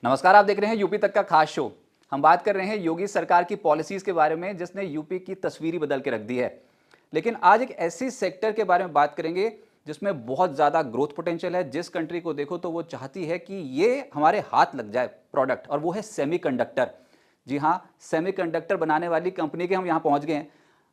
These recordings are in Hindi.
नमस्कार, आप देख रहे हैं यूपी तक का खास शो। हम बात कर रहे हैं योगी सरकार की पॉलिसीज के बारे में जिसने यूपी की तस्वीर ही बदल के रख दी है। लेकिन आज एक ऐसी सेक्टर के बारे में बात करेंगे जिसमें बहुत ज़्यादा ग्रोथ पोटेंशियल है। जिस कंट्री को देखो तो वो चाहती है कि ये हमारे हाथ लग जाए प्रोडक्ट, और वो है सेमीकंडक्टर। जी हाँ, सेमीकंडक्टर बनाने वाली कंपनी के हम यहाँ पहुँच गए हैं।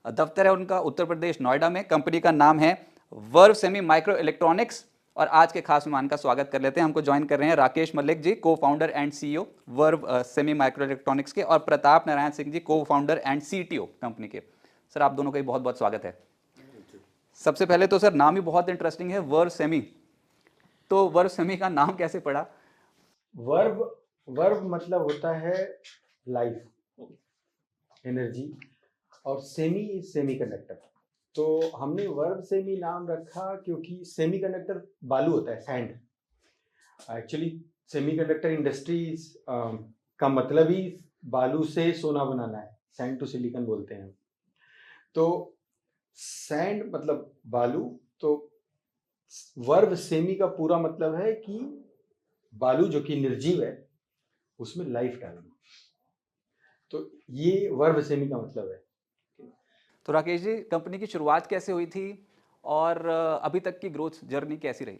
दफ्तर है उनका उत्तर प्रदेश नोएडा में। कंपनी का नाम है वर्व सेमी माइक्रो इलेक्ट्रॉनिक्स। और आज के खास मेहमान का स्वागत कर लेते हैं। हमको ज्वाइन कर रहे हैं राकेश मलिक जी, को founder and CEO verve semi micro electronics के, और प्रताप नारायण सिंह जी, को फाउंडर एंड सीटीओ कंपनी के। सर, आप दोनों का ही बहुत बहुत स्वागत है। सबसे पहले तो सर, नाम ही बहुत इंटरेस्टिंग है, वर्व सेमी। तो वर्व सेमी का नाम कैसे पड़ा? वर्ब वर्ब मतलब होता है लाइफ, एनर्जी, और सेमी सेमीकंडक्टर। तो हमने वर्ब सेमी नाम रखा क्योंकि सेमीकंडक्टर बालू होता है, सैंड। एक्चुअली सेमीकंडक्टर इंडस्ट्रीज का मतलब ही बालू से सोना बनाना है, सैंड टू सिलिकॉन बोलते हैं। तो सैंड मतलब बालू, तो वर्ब सेमी का पूरा मतलब है कि बालू जो कि निर्जीव है उसमें लाइफ डालना। तो ये वर्ब सेमी का मतलब है। तो राकेश जी, कंपनी की शुरुआत कैसे हुई थी और अभी तक की ग्रोथ जर्नी कैसी रही?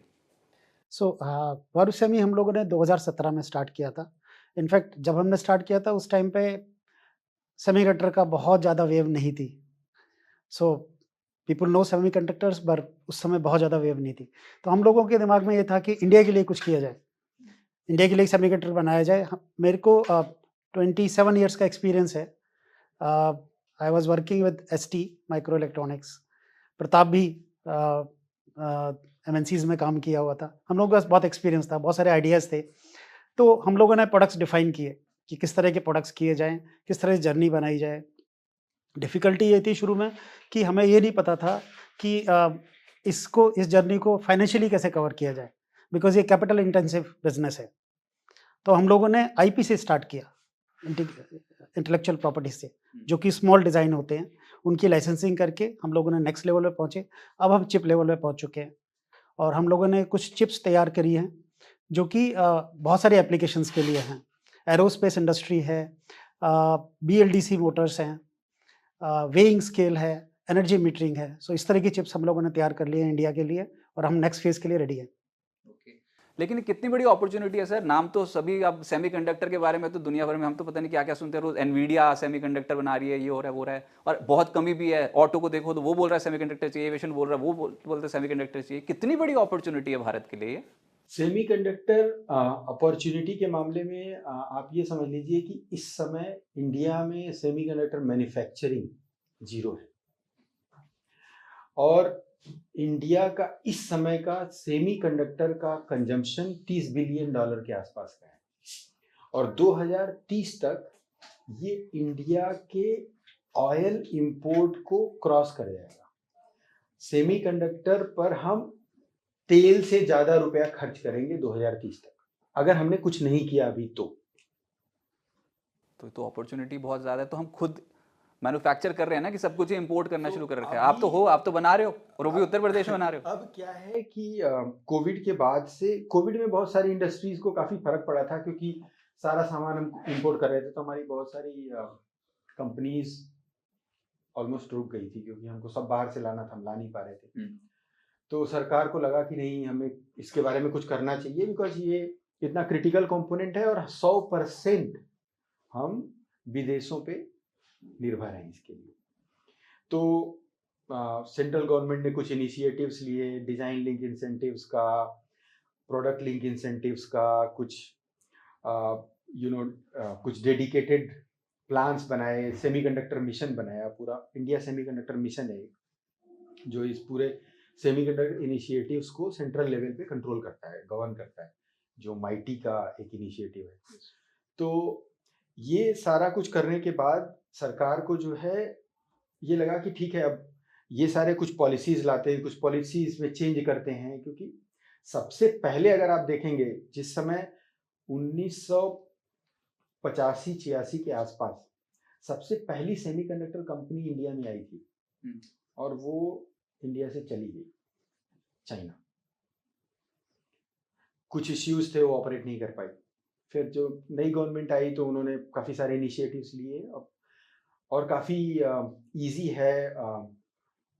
वर्ब सेमी हम लोगों ने 2017 में स्टार्ट किया था। इनफैक्ट जब हमने स्टार्ट किया था उस टाइम पे सेमीकंडक्टर का बहुत ज़्यादा वेव नहीं थी। सो पीपल नो सेमीकंडक्टर्स, पर उस समय बहुत ज़्यादा वेव नहीं थी। तो हम लोगों के दिमाग में ये था कि इंडिया के लिए कुछ किया जाए, इंडिया के लिए सेमीकंडक्टर बनाया जाए। मेरे को 27 ईयर्स का एक्सपीरियंस है। I was working with ST micro electronics. Pratap भी एमएनसीज में काम किया हुआ था। हम लोगों के पास बहुत एक्सपीरियंस था, बहुत सारे आइडियाज़ थे। तो हम लोगों ने प्रोडक्ट्स डिफ़ाइन किए कि किस तरह के प्रोडक्ट्स किए जाएँ, किस तरह से जर्नी बनाई जाए। डिफ़िकल्टी ये थी शुरू में कि हमें ये नहीं पता था कि इस जर्नी को फाइनेंशियली कैसे कवर किया जाए, बिकॉज़ ये कैपिटल इंटेंसिव बिज़नेस है। तो हम लोगों ने आईपी से स्टार्ट किया, इंटेलेक्चुअल प्रॉपर्टी से, जो कि स्मॉल डिज़ाइन होते हैं, उनकी लाइसेंसिंग करके हम लोगों ने नेक्स्ट लेवल पे पहुँचे। अब हम चिप लेवल पे पहुँच चुके हैं और हम लोगों ने कुछ चिप्स तैयार करी हैं, जो कि बहुत सारे एप्लीकेशंस के लिए हैं। एरोस्पेस इंडस्ट्री है, बीएलडीसी मोटर्स हैं, वेइंग स्केल है, एनर्जी मीटरिंग है। सो इस तरह की चिप्स हम लोगों ने तैयार कर लिए हैं इंडिया के लिए, और हम नेक्स्ट फेज़ के लिए रेडी हैं। लेकिन कितनी बड़ी अपॉर्चुनिटी है सर। नाम तो सभी, अब सेमीकंडक्टर के बारे में तो दुनिया भर में हम तो पता नहीं क्या क्या सुनते हैं रोज। एनवीडिया सेमीकंडक्टर बना रही है, ये हो रहा है, वो रहा है, और बहुत कमी भी है। ऑटो को देखो तो वो बोल रहा है सेमीकंडक्टर चाहिए, एविएशन बोल रहा है, वो बोलते हैं सेमीकंडक्टर चाहिए। कितनी बड़ी अपॉर्चुनिटी है भारत के लिए? सेमीकंडक्टर अपॉर्चुनिटी के मामले में आप ये समझ लीजिए कि इस समय इंडिया में सेमीकंडक्टर मैन्युफैक्चरिंग जीरो है, और इंडिया का इस समय का सेमीकंडक्टर का कंजम्पशन $30 बिलियन के आसपास का है, और 2030 तक ये इंडिया के ऑयल इंपोर्ट को क्रॉस कर जाएगा। सेमीकंडक्टर पर हम तेल से ज्यादा रुपया खर्च करेंगे 2030 तक, अगर हमने कुछ नहीं किया अभी तो अपॉर्चुनिटी बहुत ज़्यादा है। तो हम खुद मैन्युफैक्चर कर रहे हैं ना, कि सब कुछ इंपोर्ट करना तो शुरू कर रखा है। अभी आप तो बना रहे हो, और वो भी उत्तर प्रदेश में बना रहे हो। अब क्या है कि कोविड के बाद से, कोविड में बहुत सारी इंडस्ट्रीज को काफी फर्क पड़ा था, क्योंकि सारा सामान हम इंपोर्ट कर रहे थे, तो हमारी बहुत सारी कंपनीज ऑलमोस्ट रुक गई थी, क्योंकि हमको सब बाहर से लाना था, हम ला नहीं पा रहे थे। तो सरकार को लगा कि नहीं, हमें इसके बारे में कुछ करना चाहिए, बिकॉज ये इतना क्रिटिकल कंपोनेंट है, और 100% हम विदेशों पे निर्भर हैं इसके लिए। तो सेंट्रल गवर्नमेंट ने कुछ इनिशिएटिव्स लिए, डिजाइन लिंक इंसेंटिव्स का, प्रोडक्ट लिंक इंसेंटिव्स का, कुछ कुछ डेडिकेटेड प्लान्स बनाए, सेमीकंडक्टर मिशन बनाया। पूरा इंडिया सेमीकंडक्टर मिशन है जो इस पूरे सेमीकंडक्टर इनिशिएटिव्स को सेंट्रल लेवल पे कंट्रोल करता है, गवर्न करता है, जो माइटी का एक इनिशिएटिव है। तो ये सारा कुछ करने के बाद सरकार को जो है ये लगा कि ठीक है, अब ये सारे कुछ पॉलिसीज लाते हैं, कुछ पॉलिसीज में चेंज करते हैं, क्योंकि सबसे पहले अगर आप देखेंगे, जिस समय 1985-86 के आसपास सबसे पहली सेमीकंडक्टर कंपनी इंडिया में आई थी, और वो इंडिया से चली गई चाइना। कुछ इश्यूज थे, वो ऑपरेट नहीं कर पाई। फिर जो नई गवर्नमेंट आई तो उन्होंने काफ़ी सारे इनिशिएटिव्स लिए और काफ़ी इजी है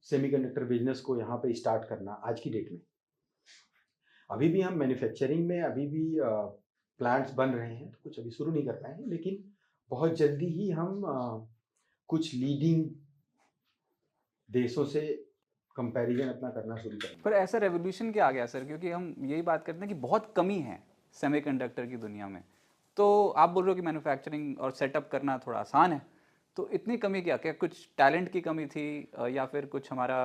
सेमीकंडक्टर बिजनेस को यहाँ पे स्टार्ट करना आज की डेट में। अभी भी हम मैन्युफैक्चरिंग में अभी भी प्लांट्स बन रहे हैं, तो कुछ अभी शुरू नहीं कर पाए हैं, लेकिन बहुत जल्दी ही हम कुछ लीडिंग देशों से कंपैरिजन अपना करना शुरू करेंगे। पर ऐसा रेवोल्यूशन क्या आ गया सर, क्योंकि हम यही बात करते हैं कि बहुत कमी है सेमीकंडक्टर की दुनिया में, तो आप बोल रहे हो कि मैन्युफैक्चरिंग और सेटअप करना थोड़ा आसान है, तो इतनी कमी क्या क्या कुछ टैलेंट की कमी थी या फिर कुछ हमारा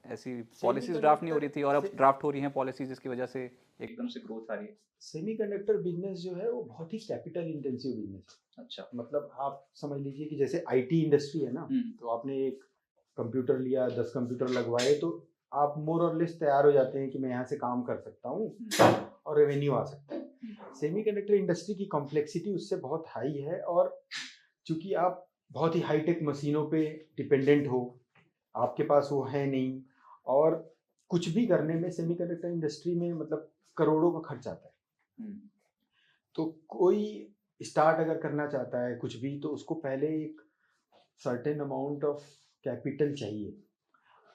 ऐसी पॉलिसीज ड्राफ्ट नहीं हो रही थी और अब ड्राफ्ट हो रही हैं पॉलिसीज जिसकी वजह से एकदम से ग्रोथ आ रही है? सेमीकंडक्टर बिजनेस जो है वो बहुत ही कैपिटल इंटेंसिव बिजनेस है। अच्छा। मतलब आप समझ लीजिए कि जैसे आईटी इंडस्ट्री है ना, तो आपने एक कंप्यूटर लिया, 10 कंप्यूटर लगवाए, तो आप मोर और लेस तैयार हो जाते हैं कि मैं यहाँ से काम कर सकता हूँ और रेवेन्यू आ सकता है। सेमीकंडक्टर इंडस्ट्री की कॉम्प्लेक्सिटी उससे बहुत हाई है, और चूंकि आप बहुत ही हाईटेक मशीनों पे डिपेंडेंट हो, आपके पास वो है नहीं, और कुछ भी करने में सेमीकंडक्टर इंडस्ट्री में मतलब करोड़ों का खर्च आता है। तो कोई स्टार्ट अगर करना चाहता है कुछ भी, तो उसको पहले एक सर्टेन अमाउंट ऑफ कैपिटल चाहिए।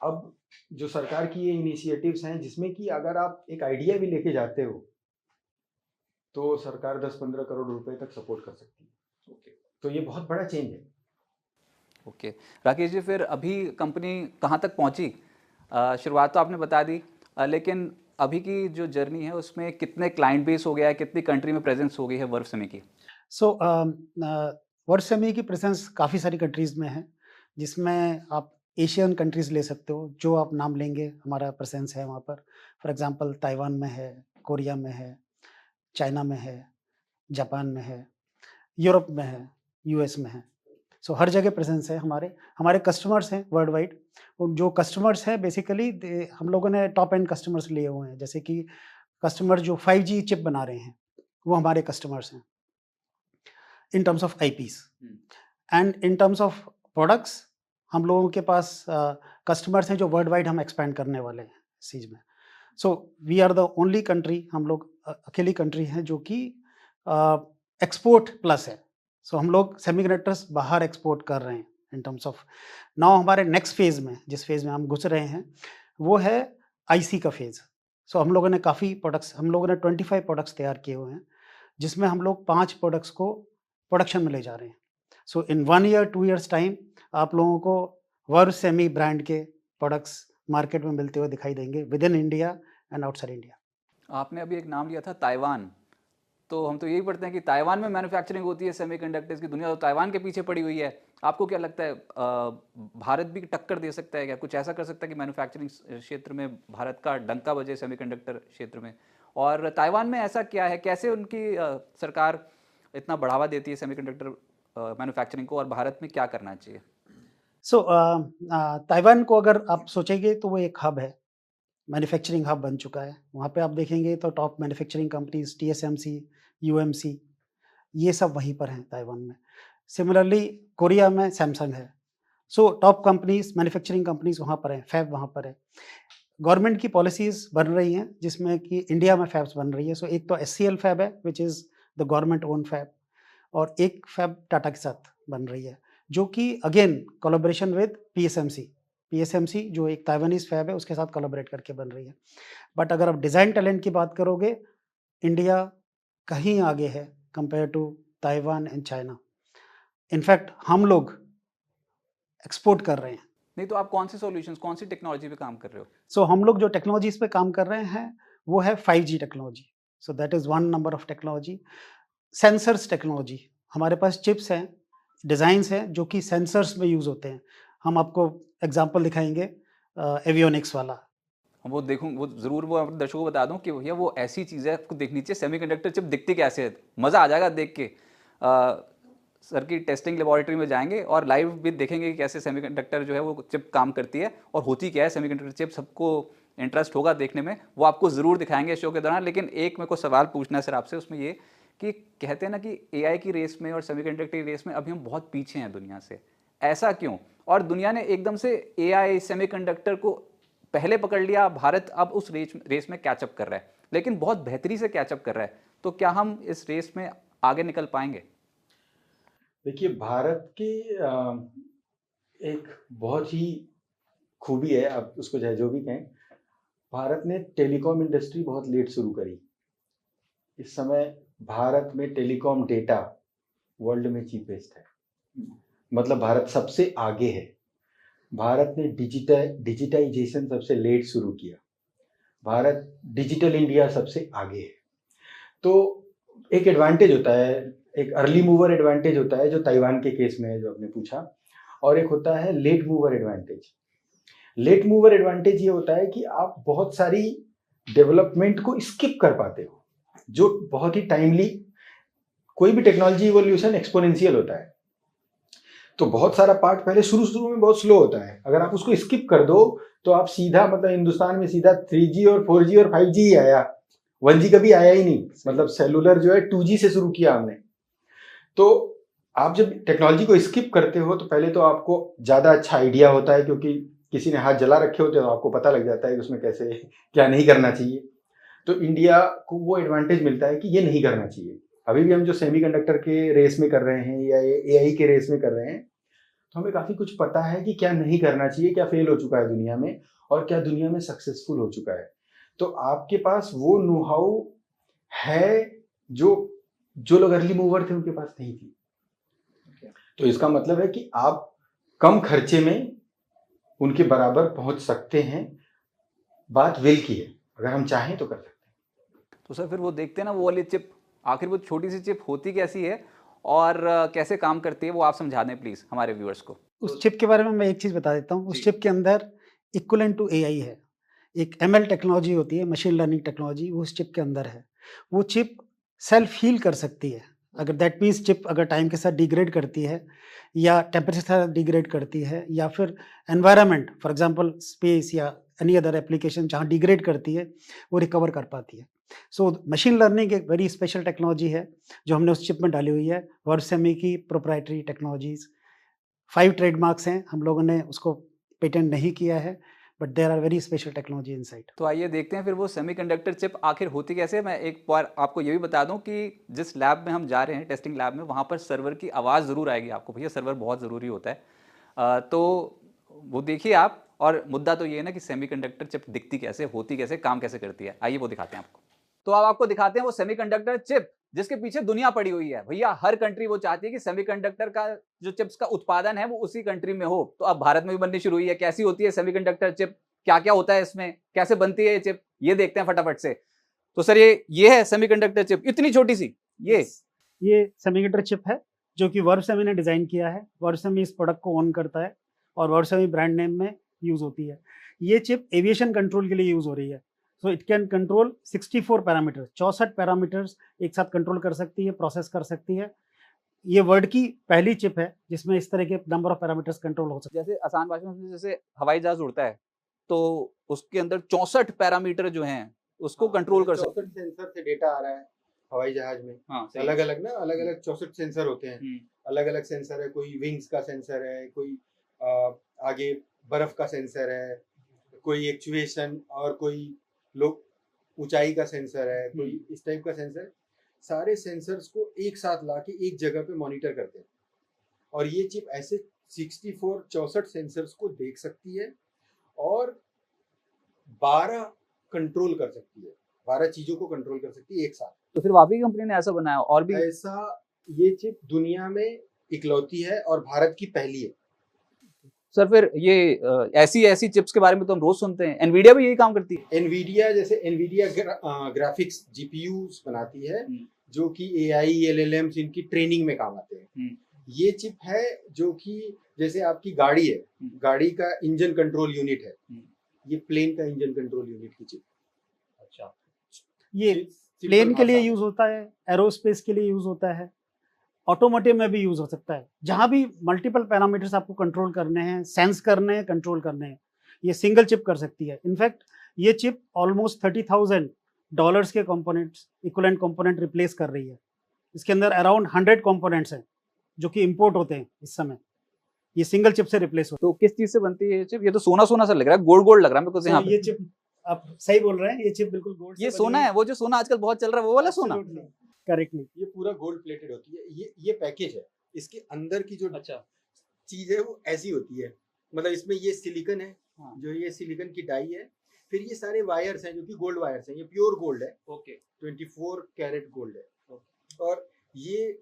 अब जो सरकार की ये इनिशिएटिव्स हैं जिसमें कि अगर आप एक आइडिया भी लेके जाते हो तो सरकार 10-15 करोड़ रुपए तक सपोर्ट कर सकती है। ओके, तो ये बहुत बड़ा चेंज है। ओके राकेश जी, फिर अभी कंपनी कहाँ तक पहुँची? शुरुआत तो आपने बता दी, लेकिन अभी की जो जर्नी है उसमें कितने क्लाइंट बेस हो गया है, कितनी कंट्री में प्रेजेंस हो गई है वर्व सेमी की? सो वर्व सेमी की प्रेजेंस काफ़ी सारी कंट्रीज़ में है, जिसमें आप एशियन कंट्रीज़ ले सकते हो, जो आप नाम लेंगे हमारा प्रेजेंस है वहाँ पर। फॉर एग्जांपल ताइवान में है, कोरिया में है, चाइना में है, जापान में है, यूरोप में है, यूएस में है। सो हर जगह प्रेजेंस है हमारे। हमारे कस्टमर्स हैं वर्ल्ड वाइड, और जो कस्टमर्स हैं बेसिकली हम लोगों ने टॉप एंड कस्टमर्स लिए हुए हैं, जैसे कि कस्टमर जो 5G चिप बना रहे हैं, वो हमारे कस्टमर्स हैं इन terms of eyepiece. And in terms of products हम लोगों के पास कस्टमर्स हैं जो वर्ल्ड वाइड हम एक्सपैंड करने वाले हैं इस चीज़ में। So we are the only country, हम लोग अकेली कंट्री हैं जो कि एक्सपोर्ट प्लस है। सो हम लोग सेमीकंडक्टर्स बाहर एक्सपोर्ट कर रहे हैं इन टर्म्स ऑफ। नाउ हमारे नेक्स्ट फेज़ में, जिस फेज़ में हम घुस रहे हैं, वो है आईसी का फेज़। सो हम लोगों ने काफ़ी प्रोडक्ट्स, हम लोगों ने 25 प्रोडक्ट्स तैयार किए हुए हैं, जिसमें हम लोग 5 प्रोडक्ट्स को प्रोडक्शन में ले जा रहे हैं। सो इन 1 ईयर 2 ईयर्स टाइम आप लोगों को वर्व सेमी ब्रांड के प्रोडक्ट्स मार्केट में मिलते हुए दिखाई देंगे with in India and outside India. आपने अभी एक नाम लिया था ताइवान, तो हम तो यही पढ़ते हैं कि ताइवान में मैन्युफैक्चरिंग होती है सेमीकंडक्टर्स की, दुनिया तो ताइवान के पीछे पड़ी हुई है। आपको क्या लगता है भारत भी टक्कर दे सकता है क्या, कुछ ऐसा कर सकता है कि मैन्युफैक्चरिंग क्षेत्र में भारत का डंका बजे सेमीकंडक्टर क्षेत्र में? और ताइवान में ऐसा क्या है, कैसे उनकी सरकार इतना बढ़ावा देती है सेमीकंडक्टर मैन्युफैक्चरिंग को, और भारत में क्या करना चाहिए? सो ताइवान को अगर आप सोचेंगे तो वो एक हब है, मैन्युफैक्चरिंग हब बन चुका है। वहाँ पे आप देखेंगे तो top manufacturing companies TSMC, UMC, ये सब वहीं पर हैं ताइवान में। सिमिलरली कोरिया में सैमसंग है। So top companies, manufacturing companies वहाँ पर हैं, फैब वहाँ पर है। गवर्नमेंट की पॉलिसीज़ बन रही हैं जिसमें कि इंडिया में फैब्स बन रही है। सो एक तो एचसीएल फैब है which is the government own fab, और एक फैब टाटा के साथ बन रही है, जो कि अगेन कोलैबोरेशन विद पीएसएमसी जो एक ताइवानीज फैब है उसके साथ कोलैबोरेट करके बन रही है। बट अगर आप डिज़ाइन टैलेंट की बात करोगे, इंडिया कहीं आगे है compare to Taiwan and China. In fact हम लोग एक्सपोर्ट कर रहे हैं। नहीं तो आप कौन से सॉल्यूशंस, कौन सी टेक्नोलॉजी पे काम कर रहे हो? सो हम लोग जो टेक्नोलॉजीज पे काम कर रहे हैं वो है 5G technology. So that is one number of technology. Sensors technology, हमारे पास चिप्स हैं, डिज़ाइंस हैं जो कि सेंसर्स में यूज़ होते हैं। हम आपको एग्जांपल दिखाएंगे एवियोनिक्स वाला। वो देखूँ, वो ज़रूर, वो अपने दर्शकों को बता दूं कि भैया वो ऐसी चीज़ है, आपको देखनी चाहिए। सेमीकंडक्टर चिप दिखती कैसे है, मज़ा आ जाएगा देख के। सर की टेस्टिंग लेबोरेटरी में जाएंगे और लाइव भी देखेंगे कि कैसे सेमीकंडक्टर जो है वो चिप काम करती है और होती क्या है सेमीकंडक्टर चिप। सबको इंटरेस्ट होगा देखने में, वो आपको ज़रूर दिखाएंगे शो के दौरान। लेकिन एक मेरे को सवाल पूछना है सर आपसे, उसमें ये कि कहते हैं ना कि एआई की रेस में और सेमीकंडक्टर की रेस में अभी हम बहुत पीछे हैं दुनिया से, ऐसा क्यों? और दुनिया ने एकदम से एआई सेमीकंडक्टर को पहले पकड़ लिया, भारत अब उस रेस में कैचअप कर रहा है, लेकिन बहुत बेहतरी से कैचअप कर रहा है। तो क्या हम इस रेस में आगे निकल पाएंगे? देखिए, भारत की एक बहुत ही खूबी है, आप उसको चाहे जो भी कहें। भारत ने टेलीकॉम इंडस्ट्री बहुत लेट शुरू करी। इस समय भारत में टेलीकॉम डेटा वर्ल्ड में चीपेस्ट है, मतलब भारत सबसे आगे है। भारत ने डिजिटाइजेशन सबसे लेट शुरू किया। भारत डिजिटल इंडिया सबसे आगे है। तो एक एडवांटेज होता है, एक अर्ली मूवर एडवांटेज होता है जो ताइवान के केस में है जो आपने पूछा, और एक होता है late mover advantage. Late mover advantage ये होता है कि आप बहुत सारी डेवलपमेंट को स्किप कर पाते हो, जो बहुत ही टाइमली। कोई भी टेक्नोलॉजी इवोल्यूशन एक्सपोनेंशियल होता है, तो बहुत सारा पार्ट पहले शुरू में बहुत स्लो होता है। अगर आप उसको स्किप कर दो तो आप सीधा, मतलब हिंदुस्तान में सीधा 3G और 4G और 5G ही आया, 1G कभी आया ही नहीं। मतलब सेलुलर जो है 2G से शुरू किया हमने। तो आप जब टेक्नोलॉजी को स्किप करते हो तो पहले तो आपको ज़्यादा अच्छा आइडिया होता है, क्योंकि किसी ने हाथ जला रखे होते हैं तो आपको पता लग जाता है कि उसमें कैसे क्या नहीं करना चाहिए। तो इंडिया को वो एडवांटेज मिलता है कि ये नहीं करना चाहिए। अभी भी हम जो सेमीकंडक्टर के रेस में कर रहे हैं या AI के रेस में कर रहे हैं, तो हमें काफ़ी कुछ पता है कि क्या नहीं करना चाहिए, क्या फेल हो चुका है दुनिया में और क्या दुनिया में सक्सेसफुल हो चुका है। तो आपके पास वो नो हाउ है जो जो लोग अर्ली मूवर थे उनके पास नहीं थी। तो इसका मतलब है कि आप कम खर्चे में उनके बराबर पहुंच सकते हैं। बात विल की है, अगर हम चाहें तो कर सकते हैं। तो सर फिर वो देखते हैं ना, वो वाली चिप, आखिर वो छोटी सी चिप होती कैसी है और कैसे काम करती है, वो आप समझा दें प्लीज़ हमारे व्यूअर्स को। उस चिप के बारे में मैं एक चीज़ बता देता हूँ। उस जी। चिप के अंदर इक्वलेंट टू AI है, एक ML टेक्नोलॉजी होती है, मशीन लर्निंग टेक्नोलॉजी, वो उस चिप के अंदर है। वो चिप सेल्फ हील कर सकती है। अगर दैट मीन्स चिप अगर टाइम के साथ डिग्रेड करती है या टेम्परेचर के साथ डिग्रेड करती है या फिर एनवायरनमेंट फॉर एग्जांपल स्पेस या एनी अदर एप्लीकेशन जहाँ डिग्रेड करती है, वो रिकवर कर पाती है। सो मशीन लर्निंग एक वेरी स्पेशल टेक्नोलॉजी है जो हमने उस चिप में डाली हुई है। वर्सेमी की प्रोप्राइटरी टेक्नोलॉजीज़ 5 ट्रेडमार्क्स हैं, हम लोगों ने उसको पेटेंट नहीं किया है, but there are very special technology inside. तो आइए देखते हैं फिर वो सेमीकंडक्टर चिप आखिर होती कैसे है। मैं एक बार आपको ये भी बता दूं कि जिस लैब में हम जा रहे हैं, टेस्टिंग लैब में, वहाँ पर सर्वर की आवाज़ ज़रूर आएगी आपको। भैया सर्वर बहुत ज़रूरी होता है। तो वो देखिए आप, और मुद्दा तो ये है ना कि सेमीकंडक्टर चिप दिखती कैसे, होती कैसे, काम कैसे करती है। आइए वो दिखाते हैं आपको। तो अब आपको दिखाते हैं वो सेमीकंडक्टर चिप जिसके पीछे दुनिया पड़ी हुई है। भैया हर कंट्री वो चाहती है कि सेमीकंडक्टर का जो चिप्स का उत्पादन है वो उसी कंट्री में हो। तो अब भारत में भी बननी शुरू हुई है। कैसी होती है सेमीकंडक्टर चिप, क्या क्या होता है इसमें, कैसे बनती है ये चिप, ये देखते हैं फटाफट से। तो सर ये है सेमीकंडक्टर चिप, इतनी छोटी सी। ये सेमीकंडक्टर चिप है जो कि वर्सेमी ने डिज़ाइन किया है। वर्सेमी इस प्रोडक्ट को ओन करता है और वर्सेमी ब्रांड नेम में यूज़ होती है। ये चिप एविएशन कंट्रोल के लिए यूज़ हो रही है। So it can control 64 parameters, 64 parameters एक साथ कंट्रोल कर सकती है, प्रोसेस कर सकती है। ये वर्ल्ड की पहली चिप है जिसमें इस तरह के नंबर ऑफ पैरामीटर्स कंट्रोल हो सकते हैं। जैसे आसान भाषा में, जैसे हवाई जहाज उड़ता है तो उसके अंदर 64 पैरामीटर जो हैं उसको कंट्रोल कर सकते 64 सेंसर से डेटा आ रहा है हवाई जहाज में। हैं। हाँ, अलग अलग ना, अलग अलग 64 सेंसर होते हैं। अलग अलग सेंसर है, कोई विंग्स का सेंसर है, कोई आगे बर्फ का सेंसर है, कोई एक्चुएशन, और कोई लोग ऊंचाई का सेंसर है, कोई इस टाइप का सेंसर। सारे सेंसर्स को एक साथ लाके एक जगह पे मॉनिटर करते हैं, और ये चिप ऐसे 64 सेंसर्स को देख सकती है और 12 कंट्रोल कर सकती है, 12 चीजों को कंट्रोल कर सकती है एक साथ। तो फिर वापी कंपनी ने ऐसा बनाया और भी ऐसा ये चिप दुनिया में इकलौती है और भारत की पहली है। सर फिर ये ऐसी चिप्स के बारे में तो हम रोज सुनते हैं, एनवीडिया भी यही काम करती है। एनवीडिया, जैसे एनवीडिया ग्राफिक्स जीपीयूज बनाती है जो कि AI LLMs इनकी ट्रेनिंग में काम आते हैं। ये चिप है जो कि जैसे आपकी गाड़ी है, गाड़ी का इंजन कंट्रोल यूनिट है, ये प्लेन का इंजन कंट्रोल यूनिट की चिप। अच्छा, ये प्लेन के लिए यूज होता है, एरोस्पेस के लिए यूज होता है, ऑटोमोटिव में भी यूज हो सकता है। जहां भी मल्टीपल पैरामीटर्स आपको कंट्रोल करने हैं, सेंस करने हैं, कंट्रोल करने हैं, ये सिंगल चिप कर सकती है। इनफैक्ट ये चिप ऑलमोस्ट $30,000 के कंपोनेंट्स, इक्विवेलेंट कंपोनेंट रिप्लेस कर रही है। इसके अंदर अराउंड 100 कंपोनेंट्स हैं जो कि इंपोर्ट होते हैं इस समय, ये सिंगल चिप से रिप्लेस होते तो किस चीज से बनती है ये चिप? ये तो सोना सोना सा लग रहा है, गोल्ड गोल्ड लग रहा है मेरे को हैं। यहाँ तो पे। ये चिप आप सही बोल रहे हैं, ये चिप बिल्कुल गोल्ड ये सोना है, वो जो सोना आजकल बहुत चल रहा है वो वाला सोना। करेक्टली। ये पूरा गोल्ड प्लेटेड होती है। ये पैकेज है, इसके अंदर की जो अच्छा। चीज है वो ऐसी होती है, मतलब इसमें ये सिलिकॉन है, हाँ। जो ये सिलिकॉन की डाई है, फिर ये सारे वायर्स हैं जो कि गोल्ड वायर्स हैं, ये प्योर गोल्ड है, ओके। 24 कैरेट गोल्ड है, और ये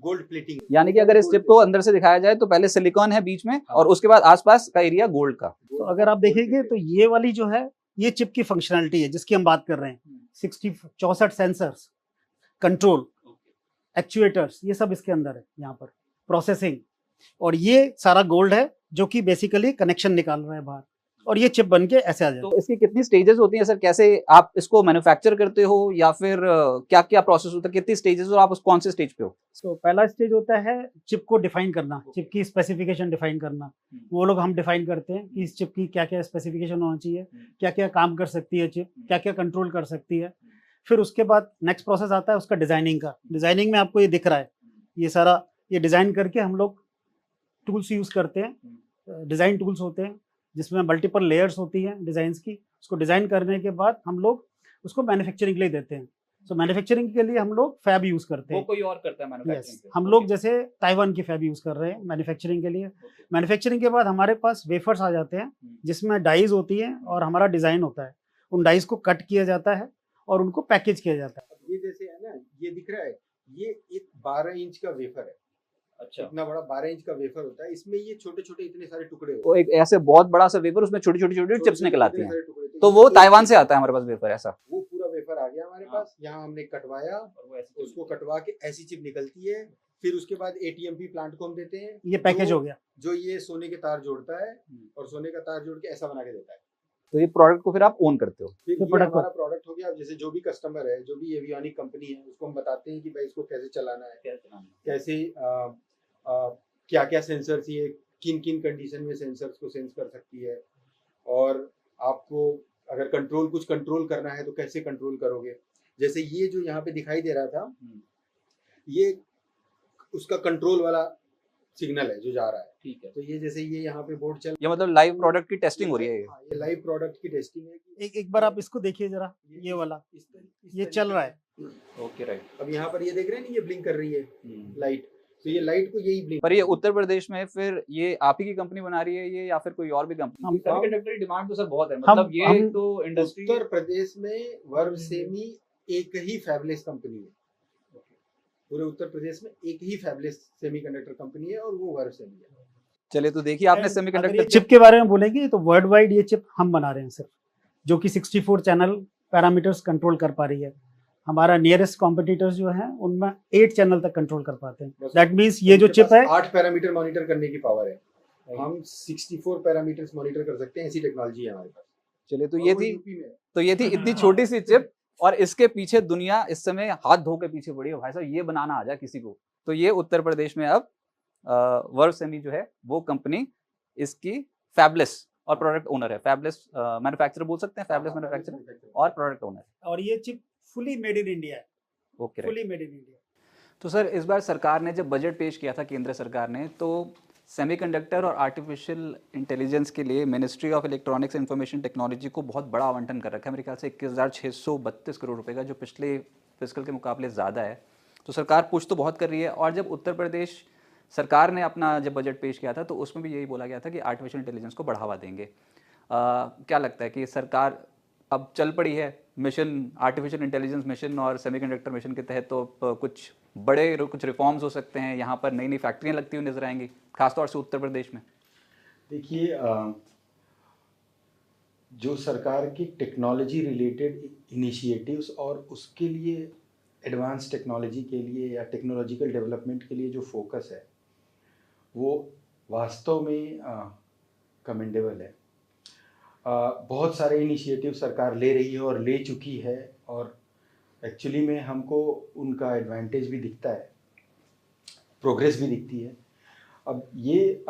गोल्ड प्लेटिंग। यानी कि अगर इस चिप को अंदर से दिखाया जाए तो पहले सिलिकॉन है बीच में और उसके बाद आसपास का एरिया गोल्ड का। तो अगर आप देखेंगे तो ये वाली जो है ये चिप की फंक्शनैलिटी है जिसकी हम बात कर रहे हैं। 64 सेंसर्स, कंट्रोल, एक्चुएटर्स, ये सब इसके अंदर है, यहाँ पर प्रोसेसिंग, और ये सारा गोल्ड है जो कि बेसिकली कनेक्शन निकाल रहा है बाहर, और ये चिप बन के ऐसे आ जाए। तो इसकी कितनी स्टेजेस होती हैं सर, कैसे आप इसको मैन्युफैक्चर करते हो या फिर क्या क्या प्रोसेस होता है, कितनी स्टेजेस और आप उस कौन से स्टेज पे हो? तो पहला स्टेज होता है चिप को डिफाइन करना, चिप की स्पेसिफिकेशन डिफाइन करना। वो लोग हम डिफाइन करते हैं कि इस चिप की क्या क्या स्पेसिफिकेशन होना चाहिए, क्या क्या काम कर सकती है चिप, क्या क्या कंट्रोल कर सकती है। फिर उसके बाद नेक्स्ट प्रोसेस आता है उसका डिजाइनिंग का। डिजाइनिंग में आपको ये दिख रहा है, ये सारा ये डिजाइन करके हम लोग टूल्स यूज करते हैं, डिजाइन टूल्स होते हैं जिसमें मल्टीपल लेयर्स होती हैं डिजाइंस की। उसको डिजाइन करने के बाद हम लोग उसको मैन्युफैक्चरिंग के लिए देते हैं। सो मैन्युफैक्चरिंग के लिए हम लोग फैब यूज करते हैं। वो कोई और करता है मैन्युफैक्चरिंग? Yes, हम लोग जैसे ताइवान की फैब यूज कर रहे हैं मैन्युफैक्चरिंग के लिए। मैन्युफैक्चरिंग के बाद हमारे पास वेफर्स आ जाते हैं जिसमें डाइज होती हैं और हमारा डिजाइन होता है। उन डाइज को कट किया जाता है और उनको पैकेज किया जाता है। ये जैसे है ना, ये दिख रहा है, ये एक 12 इंच का वेफर है। अच्छा। इतना बड़ा 12 इंच का वेफर होता है, इसमें ये छोटे छोटे इतने सारे टुकड़े होते तो एक ऐसे बहुत बड़ा सा वेफर, उसमें छोटी छोटी छोटी चिप्स निकल आती हैं, हैं। तो वो ताइवान से आता है हमारे पास वेफर ऐसा? वो पूरा वेफर आ गया हमारे पास, यहाँ हमने कटवाया, उसको कटवा के ऐसी चिप निकलती है। फिर उसके बाद एटीएमपी प्लांट को हम देते हैं, ये पैकेज हो गया जो ये सोने के तार जोड़ता है और सोने का तार जोड़ के ऐसा बना के देता है। तो ये प्रोडक्ट को फिर आप ओन करते हो? फिर तो ये प्रोडक्ट हमारा प्रोडक्ट हो गया। अब जैसे जो भी कस्टमर है, जो भी एवियोनिक कंपनी है, उसको हम बताते हैं कि भाई इसको कैसे चलाना है, कैसे क्या क्या सेंसर्स ये किन किन कंडीशन में सेंसर्स को सेंस कर सकती है, और आपको अगर कुछ कंट्रोल करना है तो कैसे कंट्रोल करोगे। जैसे ये जो यहाँ पे दिखाई दे रहा था, ये उसका कंट्रोल वाला सिग्नल है जो जा रहा है। ठीक है, तो ये जैसे ये यहाँ पे बोर्ड चल, ये मतलब लाइव प्रोडक्ट की टेस्टिंग हो रही है? ये लाइव प्रोडक्ट की टेस्टिंग है। एक बार आप इसको देखिए जरा, ये वाला ये चल रहा है। Okay, right. अब यहाँ पर ये देख रहे हैं ना, ये ब्लिंक कर रही है लाइट, तो ये लाइट को यही ब्लिंक। पर ये उत्तर प्रदेश में फिर ये आप ही की कंपनी बना रही है ये, या फिर कोई और भी कंपनी? सेमीकंडक्टर की डिमांड तो सर बहुत है, मतलब ये तो इंडस्ट्री। उत्तर प्रदेश में वर्ब सेमी एक ही फैबलेस कंपनी है, पूरे उत्तर प्रदेश में एक ही फैबलेस सेमीकंडक्टर कंपनी है, और वो वर्ब सेमी है। चलिए, तो देखिए आपने सेमीकंडक्टर चिप के बारे में बोलेंगे तो वर्ल्ड वाइड ये चिप हम बना रहे हैं सिर्फ, जो कि 64 चैनल पैरामीटर्स कंट्रोल कर पा रही है। हमारा नियरेस्ट कॉम्पिटिटर्स जो हैं उनमें 8 चैनल तक कंट्रोल कर पाते हैं। दैट मींस ये जो चिप है 8 पैरामीटर मॉनिटर करने की पावर है, हम 64 पैरामीटर्स मॉनिटर कर सकते हैं, ऐसी टेक्नोलॉजी है हमारे पास। चलिए, तो ये थी इतनी छोटी सी चिप, और इसके पीछे दुनिया इस समय हाथ धो के पीछे पड़ी है। भाई साहब, ये बनाना आ जाए किसी को। तो ये उत्तर प्रदेश में अब वर्ब सेमी जो है वो कंपनी इसकी फैबलेस और प्रोडक्ट ओनर है। फैबलेस मैन्युफैक्चरर बोल सकते हैं, फैबलेस मैन्युफैक्चरर और प्रोडक्ट ओनर। और ये chip fully made in India है। Okay, fully made in India. तो सर, इस बार सरकार ने जब बजट पेश किया था, केंद्र सरकार ने, तो सेमीकंडक्टर और आर्टिफिशियल इंटेलिजेंस के लिए ministry of electronics and information technology को बहुत बड़ा आवंटन कर रखा है। मेरे ख्याल से 21,632 करोड़ रुपए का, जो पिछले फिस्कल के मुकाबले ज़्यादा है। तो सरकार पुश तो बहुत कर रही है, और जब उत्तर प्रदेश सरकार ने अपना जब बजट पेश किया था तो उसमें भी यही बोला गया था कि आर्टिफिशियल इंटेलिजेंस को बढ़ावा देंगे। क्या लगता है कि सरकार अब चल पड़ी है मिशन, आर्टिफिशियल इंटेलिजेंस मिशन और सेमीकंडक्टर मिशन के तहत, तो कुछ कुछ रिफॉर्म्स हो सकते हैं, यहाँ पर नई नई फैक्ट्रियाँ लगती हुई नजर आएंगी, खासतौर से उत्तर प्रदेश में? देखिए, जो सरकार की टेक्नोलॉजी रिलेटेड इनिशिएटिव्स और उसके लिए एडवांस टेक्नोलॉजी के लिए या टेक्नोलॉजिकल डेवलपमेंट के लिए जो फोकस है, वो वास्तव में कमेंडेबल है। बहुत सारे इनिशिएटिव सरकार ले रही है और ले चुकी है, और एक्चुअली में हमको उनका एडवांटेज भी दिखता है, प्रोग्रेस भी दिखती है। अब ये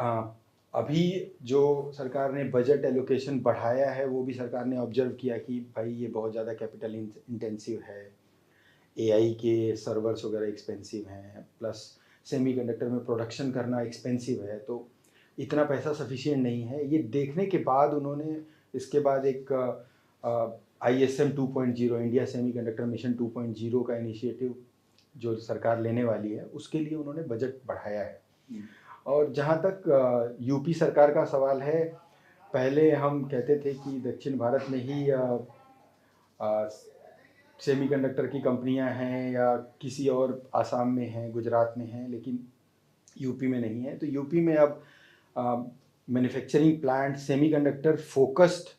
अभी जो सरकार ने बजट एलोकेशन बढ़ाया है, वो भी सरकार ने ऑब्जर्व किया कि भाई ये बहुत ज़्यादा कैपिटल इंटेंसिव है, एआई के सर्वर्स वगैरह एक्सपेंसिव हैं, प्लस सेमीकंडक्टर में प्रोडक्शन करना एक्सपेंसिव है, तो इतना पैसा सफिशिएंट नहीं है। ये देखने के बाद उन्होंने इसके बाद एक ISM 2.0 इंडिया सेमीकंडक्टर मिशन 2.0 का इनिशिएटिव जो सरकार लेने वाली है उसके लिए उन्होंने बजट बढ़ाया है। और जहाँ तक यूपी सरकार का सवाल है, पहले हम कहते थे कि दक्षिण भारत में ही सेमीकंडक्टर की कंपनियां हैं या किसी और आसाम में हैं, गुजरात में हैं, लेकिन यूपी में नहीं है। तो यूपी में अब manufacturing plant semiconductor focused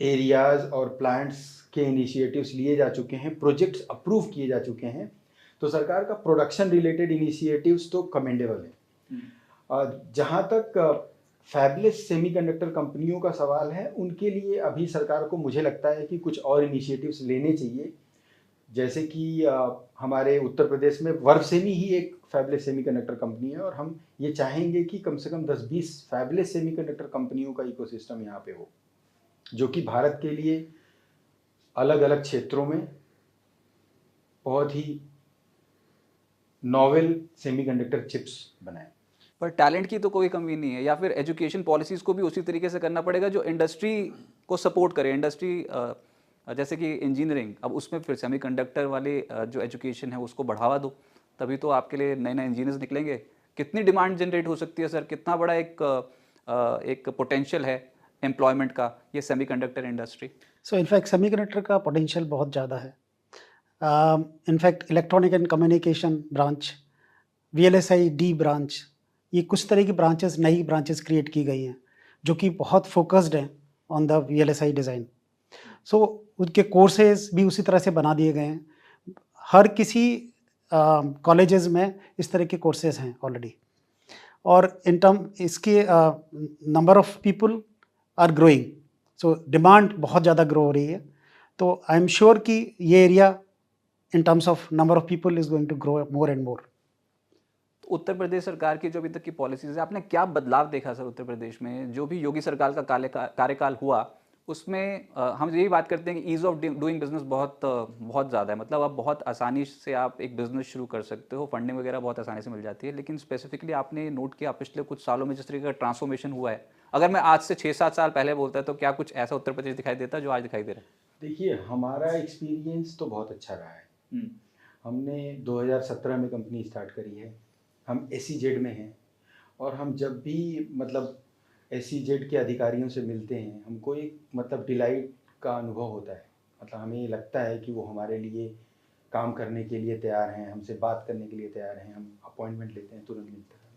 areas और प्लांट्स के इनिशिएटिव्स लिए जा चुके हैं, प्रोजेक्ट्स अप्रूव किए जा चुके हैं। तो सरकार का प्रोडक्शन रिलेटेड इनिशिएटिव्स तो कमेंडेबल है। जहाँ तक फैबलेस सेमीकंडक्टर कंपनियों का सवाल है, उनके लिए अभी सरकार को मुझे लगता है कि कुछ और इनिशिएटिव्स लेने चाहिए। जैसे कि हमारे उत्तर प्रदेश में वर्ब सेमी ही एक फैबलेस सेमीकंडक्टर कंपनी है और हम ये चाहेंगे कि कम से कम 10-20 फैबलेस सेमीकंडक्टर कंपनियों का इकोसिस्टम यहाँ पे हो, जो कि भारत के लिए अलग अलग क्षेत्रों में बहुत ही नॉवेल सेमीकंडक्टर चिप्स बनाए। पर टैलेंट की तो कोई कमी नहीं है, या फिर एजुकेशन पॉलिसीज़ को भी उसी तरीके से करना पड़ेगा जो इंडस्ट्री को सपोर्ट करे। इंडस्ट्री जैसे कि इंजीनियरिंग, अब उसमें फिर सेमीकंडक्टर वाले जो एजुकेशन है उसको बढ़ावा दो, तभी तो आपके लिए नए नए इंजीनियर्स निकलेंगे। कितनी डिमांड जनरेट हो सकती है सर, कितना बड़ा एक पोटेंशियल है एम्प्लॉयमेंट का ये semiconductor industry. So in fact semiconductor का पोटेंशियल बहुत ज़्यादा है। In fact electronic and communication branch, VLSI D branch, ये कुछ तरह की ब्रांचेस, नई ब्रांचेस क्रिएट की गई हैं जो कि बहुत फोकस्ड हैं ऑन द VLSI डिज़ाइन। सो उनके कोर्सेज भी उसी तरह से बना दिए गए हैं। हर किसी कॉलेजेस में इस तरह के कोर्सेज हैं ऑलरेडी। और इन टर्म इसके number of people are growing, so demand बहुत ज़्यादा ग्रो हो रही है। तो आई एम श्योर कि ये area in terms of number of people is going to grow more and more. Uttar Pradesh सरकार की जो अभी तक की पॉलिसीज है, आपने क्या बदलाव देखा सर उत्तर प्रदेश में? जो भी योगी सरकार का कार्यकाल हुआ उसमें हम यही बात करते हैं कि ईज़ ऑफ डूइंग बिजनेस बहुत ज़्यादा है। मतलब आप बहुत आसानी से आप एक बिज़नेस शुरू कर सकते हो, फंडिंग वगैरह बहुत आसानी से मिल जाती है। लेकिन स्पेसिफिकली आपने नोट किया पिछले कुछ सालों में जिस तरीके का ट्रांसफॉर्मेशन हुआ है, अगर मैं आज से 6-7 साल पहले बोलता है तो क्या कुछ ऐसा उत्तर प्रदेश दिखाई देता जो आज दिखाई दे रहा है? देखिए, हमारा एक्सपीरियंस तो बहुत अच्छा रहा है। हमने 2017 में कंपनी स्टार्ट करी है, हम SEZ में हैं और हम जब भी मतलब SEZ के अधिकारियों से मिलते हैं, हमको एक मतलब डिलाइट का अनुभव होता है। मतलब हमें लगता है कि वो हमारे लिए काम करने के लिए तैयार हैं, हमसे बात करने के लिए तैयार हैं। हम अपॉइंटमेंट लेते हैं, तुरंत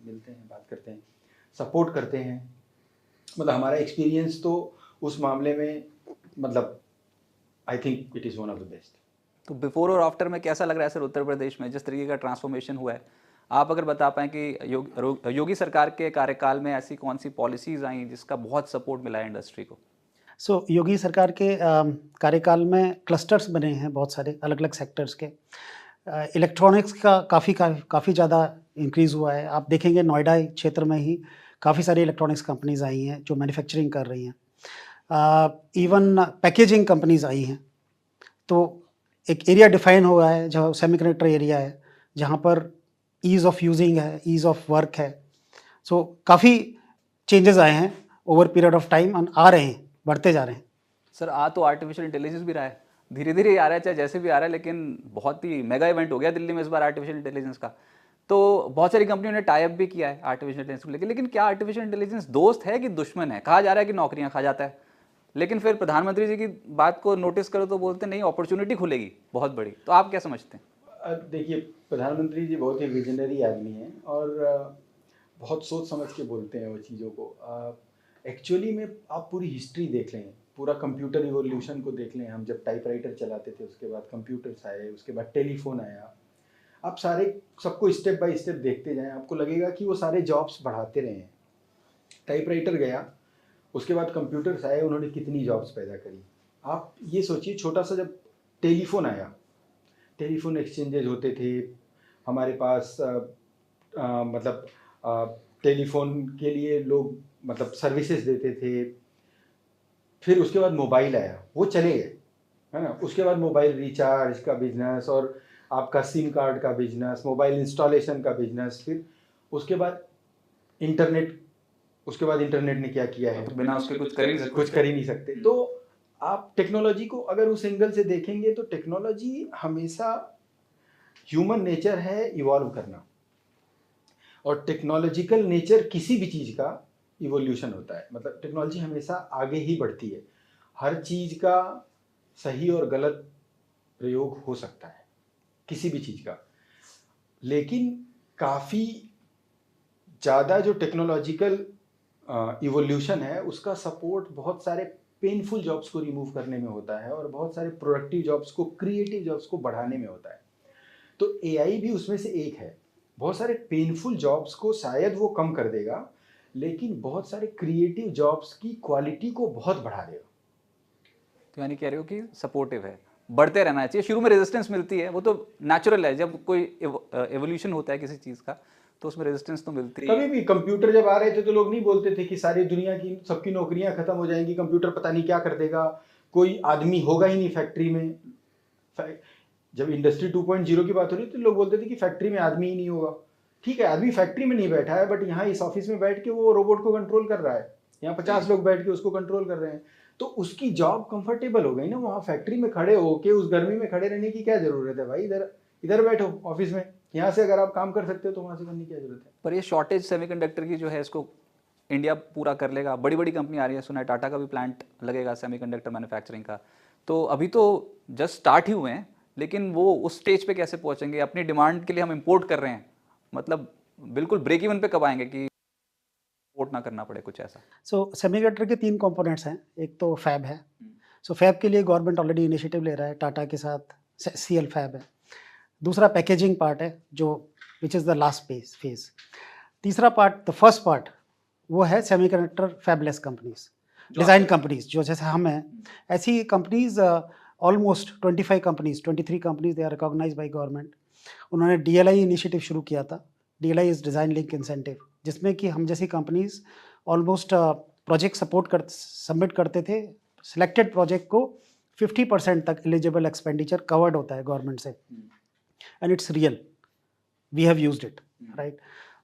मिलते हैं, बात करते हैं, सपोर्ट करते हैं। मतलब हमारा एक्सपीरियंस तो उस मामले में मतलब I think it is one of the best. तो बिफोर और आफ्टर में कैसा लग रहा है सर उत्तर प्रदेश में जिस तरीके का ट्रांसफॉर्मेशन हुआ है? आप अगर बता पाएँ कि योगी सरकार के कार्यकाल में ऐसी कौन सी पॉलिसीज़ आई जिसका बहुत सपोर्ट मिला है इंडस्ट्री को? सो योगी सरकार के कार्यकाल में क्लस्टर्स बने हैं बहुत सारे अलग अलग सेक्टर्स के। इलेक्ट्रॉनिक्स का काफ़ी ज़्यादा इंक्रीज़ हुआ है। आप देखेंगे नोएडा क्षेत्र में ही काफ़ी सारी इलेक्ट्रॉनिक्स कंपनीज़ आई हैं जो मैन्युफैक्चरिंग कर रही हैं। इवन पैकेजिंग कंपनीज़ आई हैं। तो एक एरिया डिफाइन हुआ है जो सेमीकंडक्टर एरिया है, जहाँ पर ईज़ ऑफ यूजिंग है, ईज़ ऑफ वर्क है। सो काफ़ी चेंजेस आए हैं ओवर पीरियड ऑफ टाइम और आ रहे हैं, बढ़ते जा रहे हैं। सर आ तो आर्टिफिशियल इंटेलिजेंस भी रहा है, धीरे धीरे आ रहा है, चाहे जैसे भी आ रहा है, लेकिन बहुत ही मेगा इवेंट हो गया दिल्ली में इस बार आर्टिफिशियल इंटेलिजेंस का। तो बहुत सारी कंपनियों ने टाई अप भी किया है आर्टिफिशियल इंटेलिजेंस को लेकर। लेकिन क्या आर्टिफिशियल इंटेलिजेंस दोस्त है कि दुश्मन है? कहा जा रहा है कि नौकरियां खा जाता है, लेकिन फिर प्रधानमंत्री जी की बात को नोटिस करो तो बोलते नहीं अपॉर्चुनिटी खुलेगी बहुत बड़ी। तो आप क्या समझते हैं? देखिए, प्रधानमंत्री जी बहुत ही विजनरी आदमी हैं और बहुत सोच समझ के बोलते हैं वो चीज़ों को। एक्चुअली में आप पूरी हिस्ट्री देख लें, पूरा कंप्यूटर रिवॉल्यूशन को देख लें। हम जब टाइपराइटर चलाते थे, उसके बाद कंप्यूटर्स आए, उसके बाद टेलीफोन आया। आप सबको स्टेप बाय स्टेप देखते जाएं, आपको लगेगा कि वो सारे जॉब्स बढ़ाते रहे हैं। टाइपराइटर गया, उसके बाद कंप्यूटर्स आए, उन्होंने कितनी जॉब्स पैदा करी। आप ये सोचिए, छोटा सा जब टेलीफोन आया, टेलीफोन एक्सचेंजेज होते थे हमारे पास। मतलब टेलीफोन के लिए लोग मतलब सर्विसेज देते थे। फिर उसके बाद मोबाइल आया, वो चले गए, है ना। उसके बाद मोबाइल रिचार्ज का बिजनेस और आपका सिम कार्ड का बिजनेस, मोबाइल इंस्टॉलेशन का बिजनेस। फिर उसके बाद इंटरनेट, उसके बाद इंटरनेट ने क्या किया है, तो बिना उसके कुछ कर ही नहीं सकते। कुछ कर ही नहीं सकते। तो आप टेक्नोलॉजी को अगर उस एंगल से देखेंगे तो टेक्नोलॉजी हमेशा ह्यूमन नेचर है इवॉल्व करना, और टेक्नोलॉजिकल नेचर किसी भी चीज़ का इवोल्यूशन होता है। मतलब टेक्नोलॉजी हमेशा आगे ही बढ़ती है, हर चीज़ का सही और गलत प्रयोग हो सकता है किसी भी चीज़ का, लेकिन काफ़ी ज़्यादा जो टेक्नोलॉजिकल इवोल्यूशन है उसका सपोर्ट बहुत सारे पेनफुल जॉब्स को रिमूव करने में होता है और बहुत सारे प्रोडक्टिव जॉब्स को, क्रिएटिव जॉब्स को बढ़ाने में होता है। तो एआई भी उसमें से एक है। बहुत सारे पेनफुल जॉब्स को शायद वो कम कर देगा, लेकिन बहुत सारे क्रिएटिव जॉब्स की क्वालिटी को बहुत बढ़ा देगा। तो यानी कह रहे हो कि सपोर्टिव है, बढ़ते रहना चाहिए। शुरू में रेजिस्टेंस मिलती है, वो तो नेचुरल है, जब कोई एवोल्यूशन होता है किसी चीज़ का तो उसमें रेजिस्टेंस तो मिलती है। कभी भी कंप्यूटर जब आ रहे थे तो लोग नहीं बोलते थे कि सारी दुनिया की सबकी नौकरियां खत्म हो जाएंगी, कंप्यूटर पता नहीं क्या कर देगा, कोई आदमी होगा ही नहीं फैक्ट्री में। जब इंडस्ट्री 2.0 की बात हो रही थी तो लोग बोलते थे कि फैक्ट्री में आदमी ही नहीं होगा। ठीक है, आदमी फैक्ट्री में नहीं बैठा है, बट यहाँ इस ऑफिस में बैठ के वो रोबोट को कंट्रोल कर रहा है, यहाँ 50 लोग बैठ के उसको कंट्रोल कर रहे हैं, तो उसकी जॉब कंफर्टेबल हो गई ना। वहाँ फैक्ट्री में खड़े होके उस गर्मी में खड़े रहने की क्या जरूरत है भाई? इधर इधर बैठो ऑफिस में, यहाँ से अगर आप काम कर सकते हो तो वहाँ से करने की क्या जरूरत है? पर ये शॉर्टेज सेमीकंडक्टर की जो है इसको इंडिया पूरा कर लेगा। बड़ी बड़ी कंपनी आ रही है, सुना है टाटा का भी प्लांट लगेगा सेमीकंडक्टर मैन्युफैक्चरिंग का। तो अभी तो जस्ट स्टार्ट ही हुए हैं, लेकिन वो उस स्टेज पे कैसे पहुंचेंगे? अपनी डिमांड के लिए हम इंपोर्ट कर रहे हैं, मतलब बिल्कुल ब्रेक इवन पे कब आएंगे कि इंपोर्ट ना करना पड़े, कुछ ऐसा? सो सेमीकंडक्टर के 3 कंपोनेंट्स हैं, एक तो फैब है। सो फैब के लिए गवर्नमेंट ऑलरेडी इनिशिएटिव ले रहा है, टाटा के साथ सीएल फैब है। दूसरा पैकेजिंग पार्ट है जो which is the last phase. तीसरा पार्ट, द फर्स्ट पार्ट, वो है semiconductor fabless companies, design companies, जो जैसे हम हैं ऐसी companies almost 25 companies, 23 companies they are recognized by government. उन्होंने डीएलआई इनिशिएटिव शुरू किया था, DLI is design link incentive, जिसमें कि हम जैसी कंपनीज ऑलमोस्ट प्रोजेक्ट सबमिट करते थे। सिलेक्टेड प्रोजेक्ट को 50% तक एलिजिबल एक्सपेंडिचर कवर्ड होता है गवर्नमेंट से, and it's real, we have used it, right.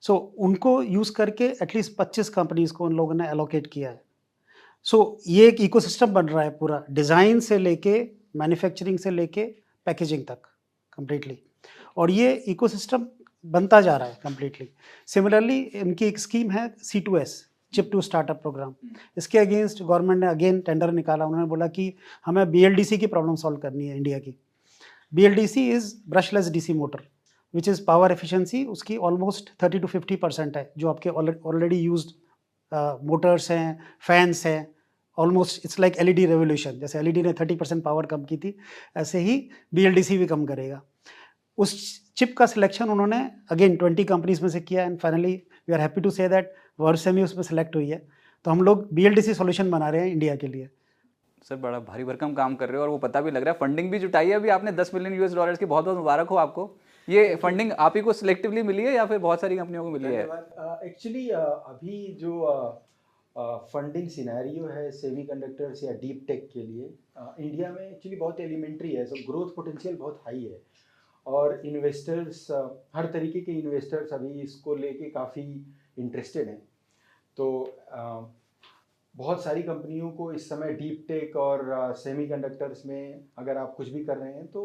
So उनको यूज़ करके एटलीस्ट 25 कंपनीज को उन लोगों ने एलोकेट किया है। सो ये एक इकोसिस्टम बन रहा है पूरा, डिज़ाइन से लेके मैन्युफैक्चरिंग से लेके पैकेजिंग तक कंप्लीटली, और ये इकोसिस्टम बनता जा रहा है कंप्लीटली। सिमिलरली इनकी एक स्कीम है C2S, chip to startup program. इसके अगेंस्ट गवर्नमेंट ने अगेन टेंडर निकाला। उन्होंने बोला कि हमें BLDC की प्रॉब्लम सॉल्व करनी है इंडिया की। BLDC is brushless DC motor, which is power efficiency उसकी ऑलमोस्ट 30 to 50% है, जो आपके ऑलरेडी यूज्ड मोटर्स हैं, फैंस हैं। Almost it's like LED revolution, जैसे LED ने 30% पावर कम की थी, ऐसे ही BLDC भी कम करेगा। उस चिप का सिलेक्शन उन्होंने अगेन 20 कंपनीज में से किया, and finally we are happy to say that वर्सेमी उसमें सेलेक्ट हुई है। तो हम लोग BLDC सॉल्यूशन बना रहे हैं इंडिया के लिए। सर बड़ा भारी भरकम काम कर रहे हो, और वो पता भी लग रहा है। फंडिंग भी जुटाई है अभी आपने, $10 मिलियन की। बहुत बहुत मुबारक हो आपको। ये फंडिंग आप ही को सिलेक्टिवली मिली है या फिर बहुत सारी कंपनियों को मिली है? एक्चुअली अभी जो फंडिंग सिनेरियो है सेमीकंडक्टर्स या डीप टेक के लिए इंडिया में एक्चुअली बहुत एलिमेंट्री है, सो ग्रोथ पोटेंशियल बहुत हाई है, और इन्वेस्टर्स हर तरीके के इन्वेस्टर्स अभी इसको लेके काफ़ी इंटरेस्टेड हैं। तो बहुत सारी कंपनियों को इस समय डीप टेक और सेमीकंडक्टर्स में अगर आप कुछ भी कर रहे हैं तो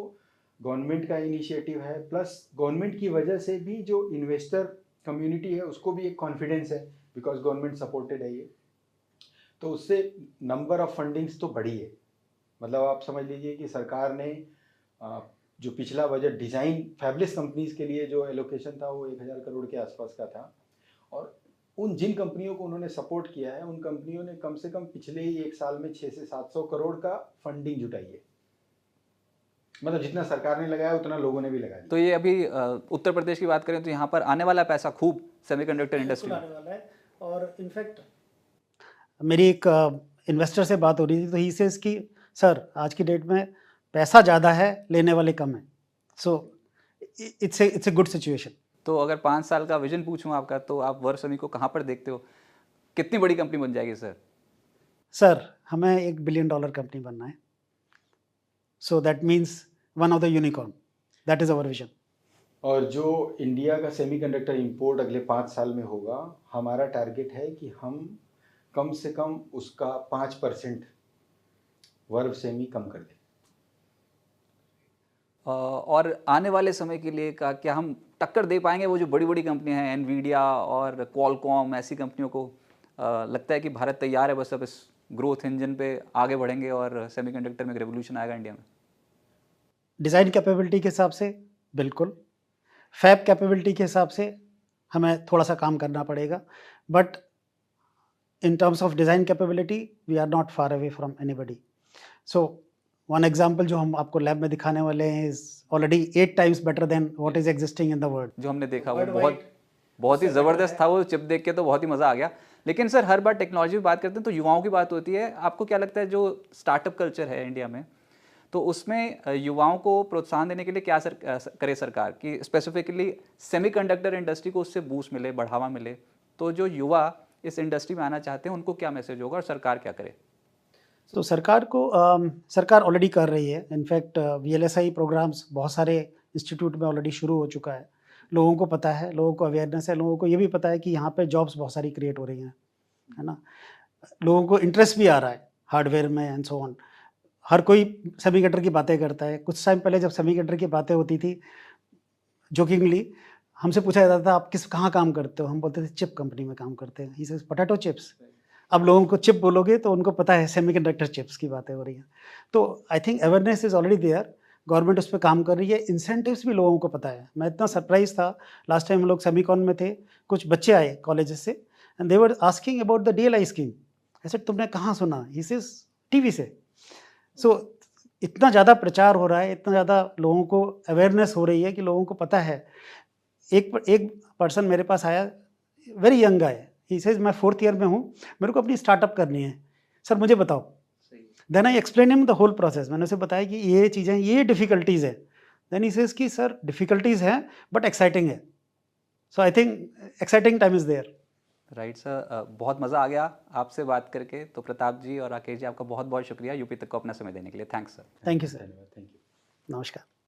गवर्नमेंट का इनिशिएटिव है, प्लस गवर्नमेंट की वजह से भी जो इन्वेस्टर कम्युनिटी है उसको भी एक कॉन्फिडेंस है, बिकॉज गवर्नमेंट सपोर्टेड है ये, तो उससे नंबर ऑफ फंडिंग्स तो बढ़ी है। मतलब आप समझ लीजिए कि सरकार ने जो पिछला बजट डिज़ाइन फैबलेस कंपनीज के लिए जो एलोकेशन था वो 1000 करोड़ के आसपास का था, और उन जिन कंपनियों को उन्होंने सपोर्ट किया है उन कंपनियों ने कम से कम पिछले ही एक साल में 600 से 700 करोड़ का फंडिंग जुटाई है। मतलब जितना सरकार ने लगाया उतना लोगों ने भी लगाया। तो ये अभी उत्तर प्रदेश की बात करें तो यहाँ पर आने वाला पैसा खूब सेमीकंडक्टर इंडस्ट्री में आने वाला है। और इनफैक्ट मेरी एक इन्वेस्टर से बात हो रही थी, तो ही सेज कि सर आज की डेट में पैसा ज़्यादा है, लेने वाले कम है। So it's a good situation. तो अगर 5 साल का विजन पूछूं आपका, तो आप वर्समी को कहाँ पर देखते हो? कितनी बड़ी कंपनी बन जाएगी सर? सर हमें $1 बिलियन कंपनी बनना है। So that means one of the unicorn, that is our vision. और जो इंडिया का सेमीकंडक्टर इंपोर्ट अगले 5 साल में होगा, हमारा टारगेट है कि हम कम से कम उसका 5% वर्ब सेमी कम कर दे। और आने वाले समय के लिए का क्या हम टक्कर दे पाएंगे वो जो बड़ी बड़ी कंपनियां हैं, एनवीडिया और क्वालकॉम, ऐसी कंपनियों को लगता है कि भारत तैयार है, बस अब इस ग्रोथ इंजन पे आगे बढ़ेंगे और सेमीकंडक्टर में एक रेवोल्यूशन आएगा इंडिया में? डिज़ाइन कैपेबिलिटी के हिसाब से बिल्कुल, फैब कैपेबिलिटी के हिसाब से हमें थोड़ा सा काम करना पड़ेगा, but in terms of design capability we are not far away from anybody. So one example जो हम आपको लैब में दिखाने वाले हैं is already 8 times better than what is existing in the world. जो हमने देखा वो बहुत ही ज़बरदस्त था, वो चिप देख के तो बहुत ही मज़ा आ गया। लेकिन सर, हर बार टेक्नोलॉजी की बात करते हैं तो युवाओं की बात होती है। आपको क्या लगता है जो स्टार्टअप कल्चर है इंडिया में, तो उसमें युवाओं को प्रोत्साहन देने के लिए क्या करे सरकार कि स्पेसिफिकली सेमीकंडक्टर इंडस्ट्री को उससे बूस्ट मिले, बढ़ावा मिले? तो जो युवा इस इंडस्ट्री में आना चाहते हैं उनको क्या मैसेज होगा और सरकार क्या करे? तो सरकार को सरकार ऑलरेडी कर रही है। इनफैक्ट VLSI प्रोग्राम्स बहुत सारे इंस्टीट्यूट में ऑलरेडी शुरू हो चुका है। लोगों को पता है, लोगों को अवेयरनेस है, लोगों को ये भी पता है कि यहाँ पे जॉब्स बहुत सारी क्रिएट हो रही हैं, है ना। लोगों को इंटरेस्ट भी आ रहा है हार्डवेयर में एंड सो ऑन। हर कोई सेमीकंडक्टर की बातें करता है। कुछ टाइम पहले जब सेमीकंडक्टर की बातें होती थी, जोकिंगली हमसे पूछा जाता था आप कहाँ काम करते हो, हम बोलते थे चिप कंपनी में काम करते हैं। He says potato chips. अब लोगों को चिप बोलोगे तो उनको पता है सेमीकंडक्टर चिप्स की बातें हो रही हैं। तो I think awareness is already there, government उस पर काम कर रही है। इंसेंटिव्स भी लोगों को पता है। मैं इतना सरप्राइज था, लास्ट टाइम हम लोग सेमीकॉन में थे, कुछ बच्चे आए कॉलेजेस से and they were asking about the DLI scheme. ऐसे तुमने कहाँ सुना? ही सेज TV से। सो इतना ज़्यादा प्रचार हो रहा है, इतना ज़्यादा लोगों को अवेयरनेस हो रही है कि लोगों को पता है। एक पर्सन मेरे पास आया, very young guy, he says मैं 4th ईयर में हूँ, मेरे को अपनी स्टार्टअप करनी है, सर मुझे बताओ। Then I explain him the whole process. मैंने उसे बताया कि ये चीज़ें, ये डिफ़िकल्टीज़ है। देन ही सेज कि सर डिफ़िकल्टीज़ हैं बट एक्साइटिंग है। So I think exciting time is there. Right sir, बहुत मज़ा आ गया आपसे बात करके। तो प्रताप जी और राकेश जी, आपका बहुत बहुत शुक्रिया यूपी तक को अपना समय देने के लिए। Thanks sir. Thank you sir. धन्यवाद। Thank you. नमस्कार।